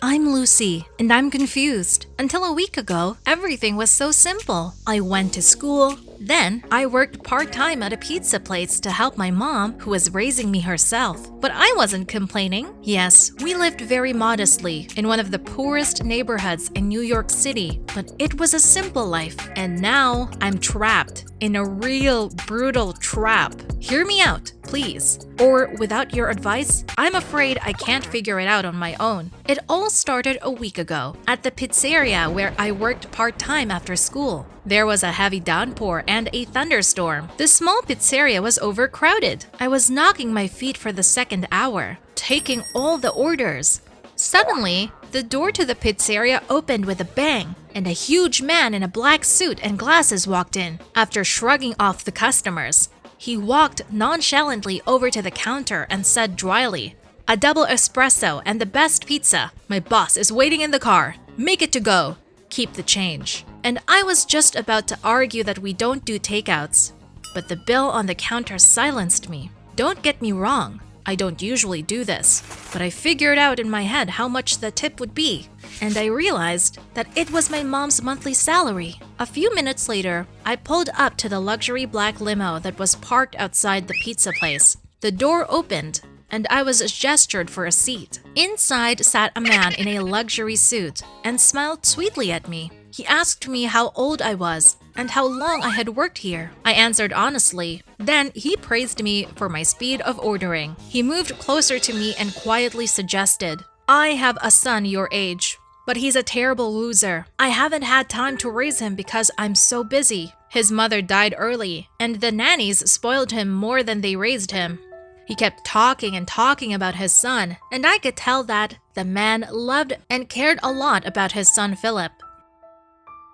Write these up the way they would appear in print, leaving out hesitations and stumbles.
I'm Lucy, and I'm confused. Until a week ago, everything was so simple. I went to school, then I worked part-time at a pizza place to help my mom, who was raising me herself. But I wasn't complaining. Yes, we lived very modestly in one of the poorest neighborhoods in New York City, but it was a simple life. And now I'm trapped in a real brutal trap. Hear me out, please. Or without your advice, I'm afraid I can't figure it out on my own. It all started a week ago at the pizzeria where I worked part-time after school. There was a heavy downpour and a thunderstorm. The small pizzeria was overcrowded. I was knocking my feet for the second hour, taking all the orders. Suddenly, the door to the pizzeria opened with a bang, and a huge man in a black suit and glasses walked in. After shrugging off the customers, he walked nonchalantly over to the counter and said dryly, "A double espresso and the best pizza. My boss is waiting in the car. Make it to go. Keep the change." And I was just about to argue that we don't do takeouts, but the bill on the counter silenced me. Don't get me wrong, I don't usually do this, but I figured out in my head how much the tip would be, and I realized that it was my mom's monthly salary. A few minutes later, I pulled up to the luxury black limo that was parked outside the pizza place. The door opened, and I was gestured for a seat. Inside sat a man in a luxury suit and smiled sweetly at me. He asked me how old I was and how long I had worked here. I answered honestly. Then he praised me for my speed of ordering. He moved closer to me and quietly suggested, "I have a son your age, but he's a terrible loser. I haven't had time to raise him because I'm so busy. His mother died early, and the nannies spoiled him more than they raised him." He kept talking and talking about his son, and I could tell that the man loved and cared a lot about his son Philip.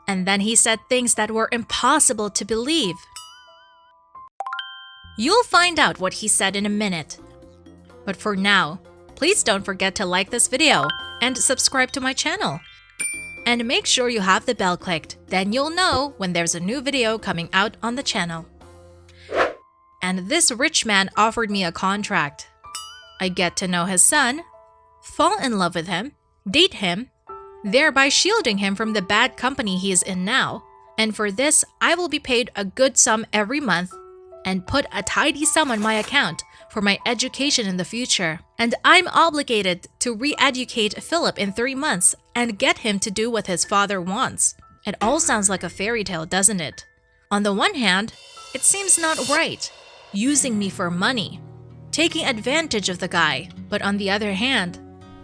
And then he said things that were impossible to believe. You'll find out what he said in a minute. But for now, please don't forget to like this video and subscribe to my channel. And make sure you have the bell clicked, then you'll know when there's a new video coming out on the channel. And this rich man offered me a contract. I get to know his son, fall in love with him, date him, thereby shielding him from the bad company he is in now. And for this, I will be paid a good sum every month and put a tidy sum on my account for my education in the future. And I'm obligated to re-educate Philip in 3 months and get him to do what his father wants. It all sounds like a fairy tale, doesn't it? On the one hand, it seems not right, using me for money, taking advantage of the guy. But on the other hand,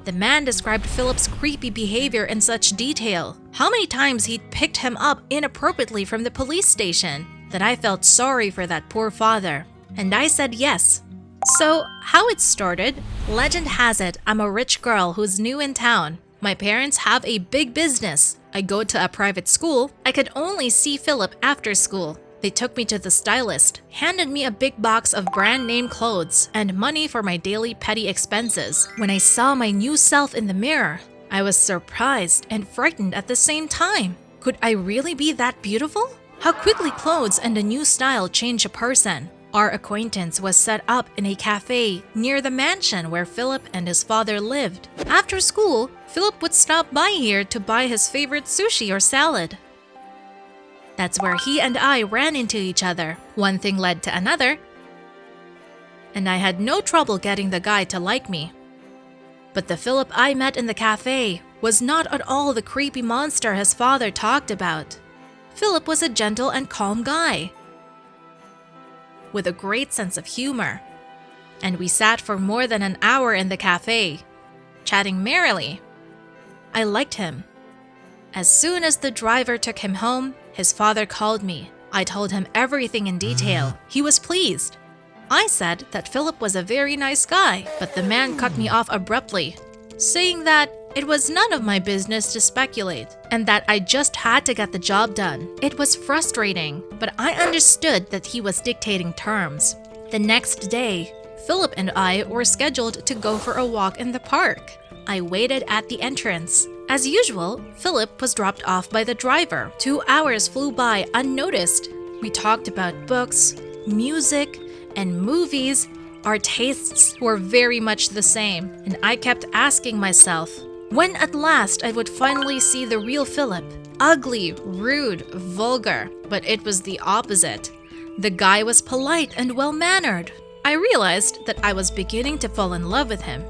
the man described Philip's creepy behavior in such detail, how many times he'd picked him up inappropriately from the police station, that I felt sorry for that poor father. And I said yes. So, how it started? Legend has it I'm a rich girl who's new in town. My parents have a big business. I go to a private school. I could only see Philip after school. They took me to the stylist, handed me a big box of brand-name clothes, and money for my daily petty expenses. When I saw my new self in the mirror, I was surprised and frightened at the same time. Could I really be that beautiful? How quickly clothes and a new style change a person. Our acquaintance was set up in a cafe near the mansion where Philip and his father lived. After school, Philip would stop by here to buy his favorite sushi or salad. That's where he and I ran into each other. One thing led to another, and I had no trouble getting the guy to like me. But the Philip I met in the cafe was not at all the creepy monster his father talked about. Philip was a gentle and calm guy with a great sense of humor. And we sat for more than an hour in the cafe, chatting merrily. I liked him. As soon as the driver took him home, his father called me. I told him everything in detail. He was pleased. I said that Philip was a very nice guy, but the man cut me off abruptly, saying that it was none of my business to speculate and that I just had to get the job done. It was frustrating, but I understood that he was dictating terms. The next day, Philip and I were scheduled to go for a walk in the park. I waited at the entrance. As usual, Philip was dropped off by the driver. 2 hours flew by unnoticed. We talked about books, music, and movies. Our tastes were very much the same, and I kept asking myself, When at last I would finally see the real Philip, ugly, rude, vulgar, but it was the opposite. The guy was polite and well-mannered. I realized that I was beginning to fall in love with him,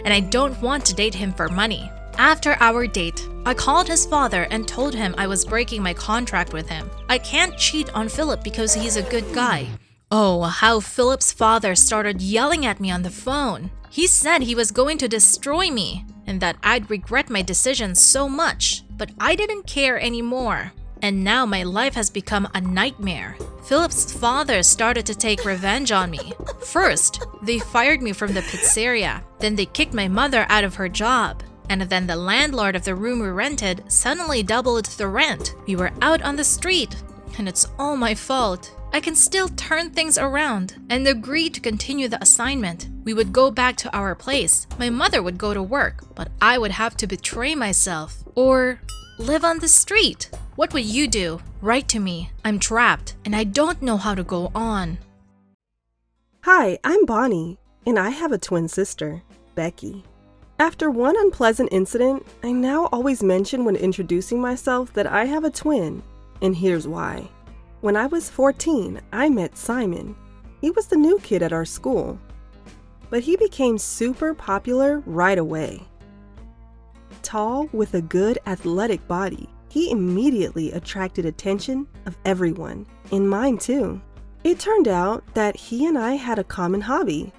and I don't want to date him for money. After our date, I called his father and told him I was breaking my contract with him. I can't cheat on Philip because he's a good guy. Oh, how Philip's father started yelling at me on the phone. He said he was going to destroy me and that I'd regret my decision so much, but I didn't care anymore. And now my life has become a nightmare. Philip's father started to take revenge on me. First, they fired me from the pizzeria. Then they kicked my mother out of her job. And then the landlord of the room we rented suddenly doubled the rent. We were out on the street, and it's all my fault. I can still turn things around and agree to continue the assignment. We would go back to our place. My mother would go to work, but I would have to betray myself or live on the street. What would you do? Write to me. I'm trapped, and I don't know how to go on. Hi, I'm Bonnie, and I have a twin sister, Becky. After one unpleasant incident, I now always mention when introducing myself that I have a twin, and here's why. When I was 14, I met Simon. He was the new kid at our school, but he became super popular right away. Tall with a good athletic body, he immediately attracted attention of everyone, and mine too. It turned out that he and I had a common hobby.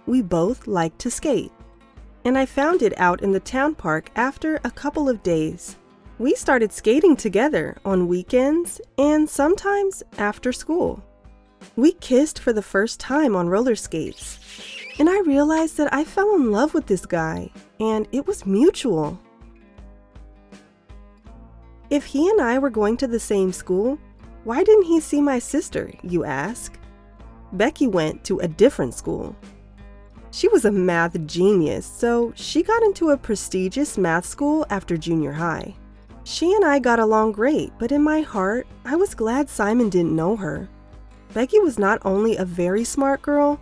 We both liked to skate, and I found it out in the town park after a couple of days. We started skating together on weekends and sometimes after school. We kissed for the first time on roller skates, and I realized that I fell in love with this guy, and it was mutual. If he and I were going to the same school, why didn't he see my sister, you ask? Becky went to a different school. She was a math genius, so she got into a prestigious math school after junior high. She and I got along great, but in my heart, I was glad Simon didn't know her. Becky was not only a very smart girl,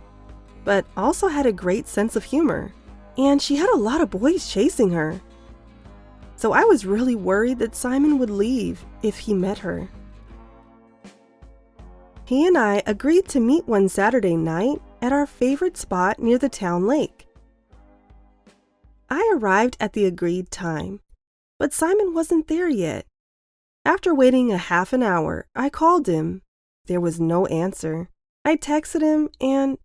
but also had a great sense of humor, and she had a lot of boys chasing her. So I was really worried that Simon would leave if he met her. He and I agreed to meet one Saturday night at our favorite spot near the town lake. I arrived at the agreed time, but Simon wasn't there yet. After waiting a half an hour, I called him. There was no answer. I texted him, and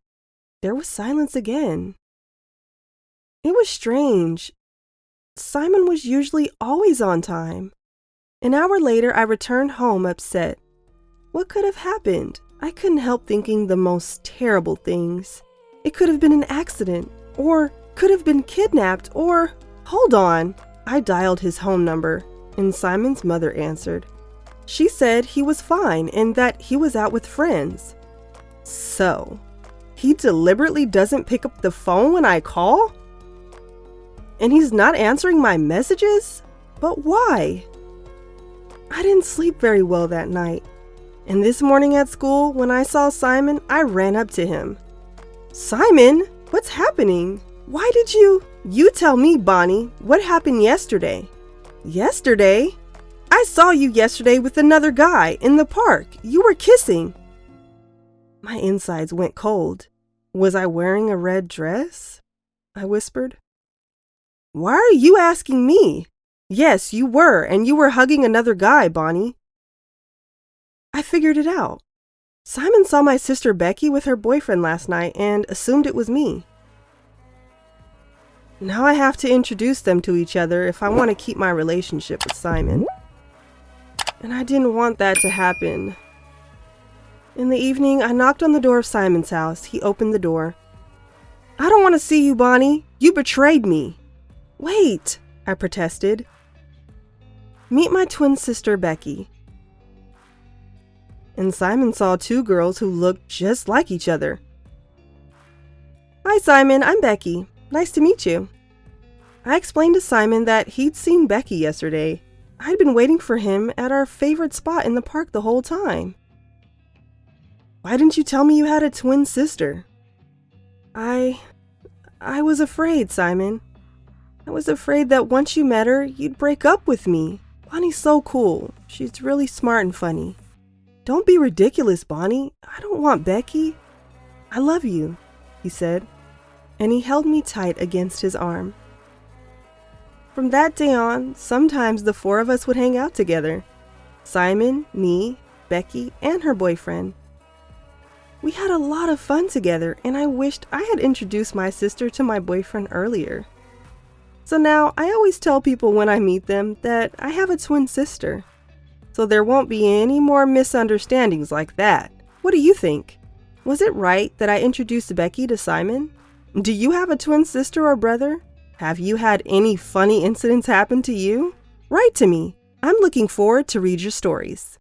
there was silence again. It was strange. Simon was usually always on time. An hour later, I returned home upset. What could have happened? I couldn't help thinking the most terrible things. It could have been an accident, or could have been kidnapped, or... Hold on. I dialed his home number, and Simon's mother answered. She said he was fine and that he was out with friends. So, he deliberately doesn't pick up the phone when I call? And he's not answering my messages? But why? I didn't sleep very well that night. And this morning at school, when I saw Simon, I ran up to him. Simon, what's happening? Why did you tell me, Bonnie, what happened yesterday? Yesterday? I saw you yesterday with another guy in the park. You were kissing. My insides went cold. Was I wearing a red dress? I whispered. Why are you asking me? Yes, you were, and you were hugging another guy, Bonnie. I figured it out. Simon saw my sister Becky with her boyfriend last night and assumed it was me. Now I have to introduce them to each other if I want to keep my relationship with Simon. And I didn't want that to happen. In the evening, I knocked on the door of Simon's house. He opened the door. I don't want to see you, Bonnie. You betrayed me. Wait, I protested. Meet my twin sister, Becky. And Simon saw two girls who looked just like each other. Hi, Simon. I'm Becky. Nice to meet you. I explained to Simon that he'd seen Becky yesterday. I'd been waiting for him at our favorite spot in the park the whole time. Why didn't you tell me you had a twin sister? I was afraid, Simon. I was afraid that once you met her, you'd break up with me. Bonnie's so cool. She's really smart and funny. Don't be ridiculous, Bonnie. I don't want Becky. I love you, he said, and he held me tight against his arm. From that day on, sometimes the four of us would hang out together. Simon, me, Becky, and her boyfriend. We had a lot of fun together, and I wished I had introduced my sister to my boyfriend earlier. So now I always tell people when I meet them that I have a twin sister. So there won't be any more misunderstandings like that. What do you think? Was it right that I introduced Becky to Simon? Do you have a twin sister or brother? Have you had any funny incidents happen to you? Write to me. I'm looking forward to read your stories.